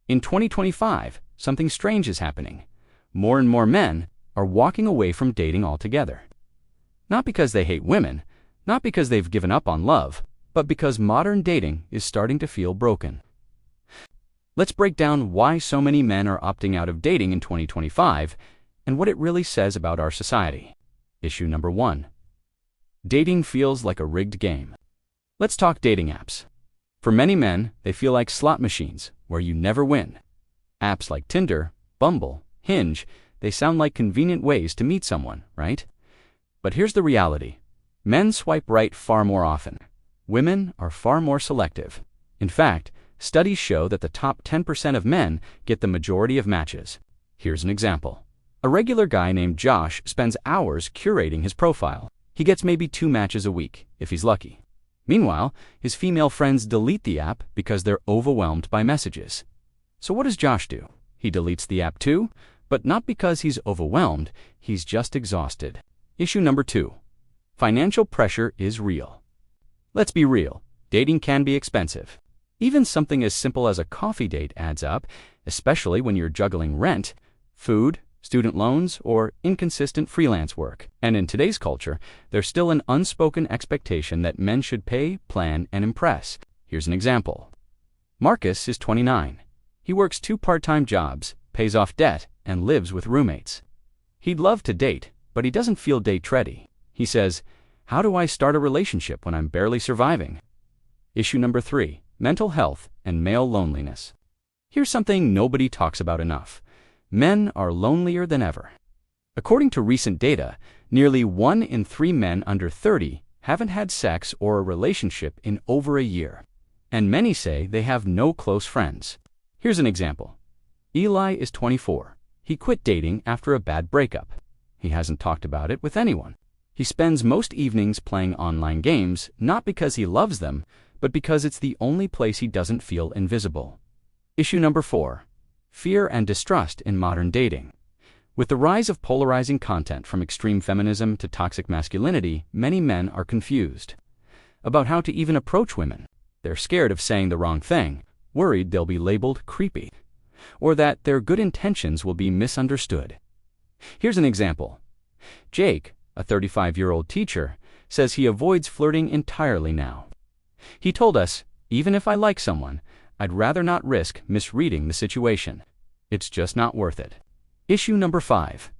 In 2025, something strange is happening. More and more men are walking away from dating altogether. Not because they hate women, not because they've given up on love, but because modern dating is starting to feel broken. Let's break down why so many men are opting out of dating in 2025 and what it really says about our society. Issue number 1. Dating feels like a rigged game. Let's talk dating apps. For many men, they feel like slot machines where you never win. Apps like Tinder, Bumble, Hinge, they sound like convenient ways to meet someone, right? But here's the reality. Men swipe right far more often. Women are far more selective. In fact, studies show that the top 10% of men get the majority of matches. Here's an example. A regular guy named Josh spends hours curating his profile. He gets maybe 2 matches a week, if he's lucky. Meanwhile, his female friends delete the app because they're overwhelmed by messages. So what does Josh do? He deletes the app too, but not because he's overwhelmed, he's just exhausted. Issue number 2. Financial pressure is real. Let's be real, dating can be expensive. Even something as simple as a coffee date adds up, especially when you're juggling rent, food, student loans, or inconsistent freelance work. And in today's culture, there's still an unspoken expectation that men should pay, plan, and impress. Here's an example. Marcus is 29. He works 2 part-time jobs, pays off debt, and lives with roommates. He'd love to date, but he doesn't feel date-ready. He says, "How do I start a relationship when I'm barely surviving?" Issue number 3. Mental health and male loneliness. Here's something nobody talks about enough. Men are lonelier than ever. According to recent data, nearly 1 in 3 men under 30 haven't had sex or a relationship in over a year. And many say they have no close friends. Here's an example. Eli is 24. He quit dating after a bad breakup. He hasn't talked about it with anyone. He spends most evenings playing online games, not because he loves them, but because it's the only place he doesn't feel invisible. Issue number 4. Fear and distrust in modern dating. With the rise of polarizing content from extreme feminism to toxic masculinity, many men are confused about how to even approach women. They're scared of saying the wrong thing, worried they'll be labeled creepy, or that their good intentions will be misunderstood. Here's an example. Jake, a 35-year-old teacher, says he avoids flirting entirely now. He told us, "Even if I like someone, I'd rather not risk misreading the situation. It's just not worth it." Issue number 5.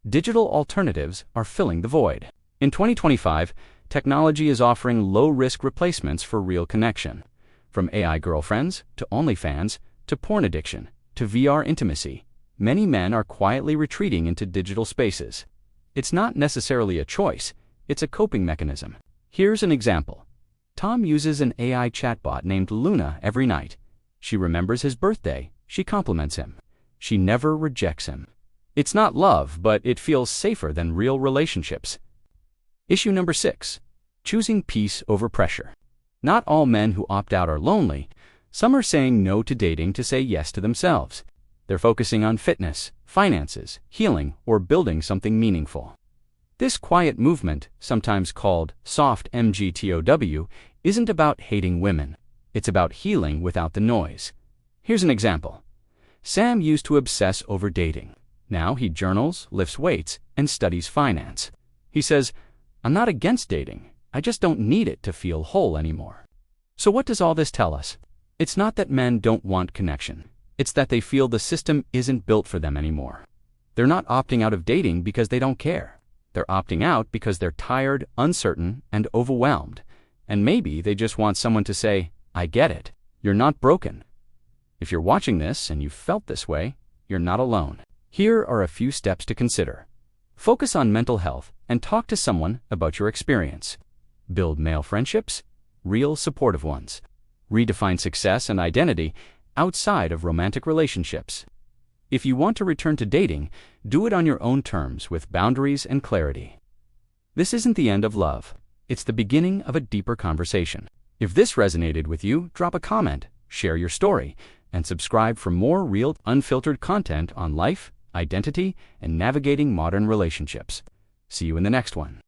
Digital alternatives are filling the void. In 2025, technology is offering low-risk replacements for real connection. From AI girlfriends, to OnlyFans, to porn addiction, to VR intimacy, many men are quietly retreating into digital spaces. It's not necessarily a choice, it's a coping mechanism. Here's an example. Tom uses an AI chatbot named Luna every night. She remembers his birthday, she compliments him. She never rejects him. It's not love, but it feels safer than real relationships. Issue number 6. Choosing peace over pressure. Not all men who opt out are lonely. Some are saying no to dating to say yes to themselves. They're focusing on fitness, finances, healing, or building something meaningful. This quiet movement, sometimes called soft MGTOW, isn't about hating women. It's about healing without the noise. Here's an example. Sam used to obsess over dating. Now he journals, lifts weights, and studies finance. He says, "I'm not against dating. I just don't need it to feel whole anymore." So what does all this tell us? It's not that men don't want connection. It's that they feel the system isn't built for them anymore. They're not opting out of dating because they don't care. They're opting out because they're tired, uncertain, and overwhelmed. And maybe they just want someone to say, "I get it. You're not broken." If you're watching this and you've felt this way, you're not alone. Here are a few steps to consider. Focus on mental health and talk to someone about your experience. Build male friendships, real supportive ones. Redefine success and identity outside of romantic relationships. If you want to return to dating, do it on your own terms with boundaries and clarity. This isn't the end of love. It's the beginning of a deeper conversation. If this resonated with you, drop a comment, share your story, and subscribe for more real, unfiltered content on life, identity, and navigating modern relationships. See you in the next one.